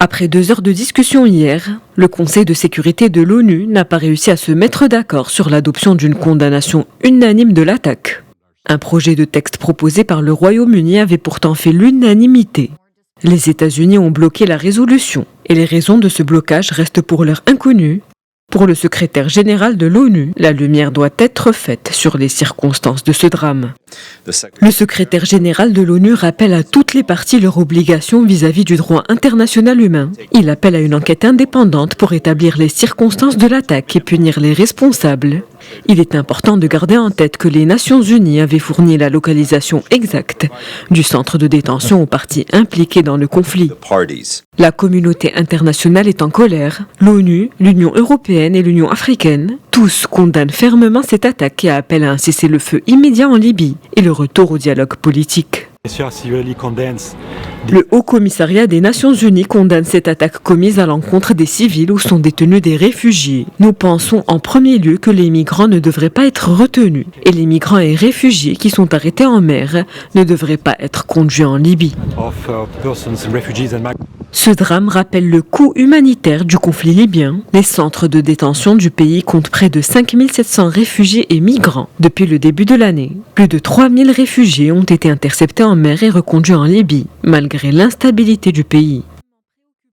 Après 2 heures de discussion hier, le Conseil de sécurité de l'ONU n'a pas réussi à se mettre d'accord sur l'adoption d'une condamnation unanime de l'attaque. Un projet de texte proposé par le Royaume-Uni avait pourtant fait l'unanimité. Les États-Unis ont bloqué la résolution et les raisons de ce blocage restent pour l'heure inconnues. Pour le secrétaire général de l'ONU, la lumière doit être faite sur les circonstances de ce drame. Le secrétaire général de l'ONU rappelle à toutes les parties leurs obligations vis-à-vis du droit international humain. Il appelle à une enquête indépendante pour établir les circonstances de l'attaque et punir les responsables. Il est important de garder en tête que les Nations Unies avaient fourni la localisation exacte du centre de détention aux parties impliquées dans le conflit. La communauté internationale est en colère. L'ONU, l'Union européenne et l'Union africaine, tous condamnent fermement cette attaque et appellent à un cessez-le-feu immédiat en Libye et le retour au dialogue politique. Le Haut Commissariat des Nations Unies condamne cette attaque commise à l'encontre des civils où sont détenus des réfugiés. Nous pensons en premier lieu que les migrants ne devraient pas être retenus et les migrants et réfugiés qui sont arrêtés en mer ne devraient pas être conduits en Libye. Ce drame rappelle le coût humanitaire du conflit libyen. Les centres de détention du pays comptent près de 5700 réfugiés et migrants depuis le début de l'année. Plus de 3000 réfugiés ont été interceptés en mer et reconduits en Libye, malgré l'instabilité du pays.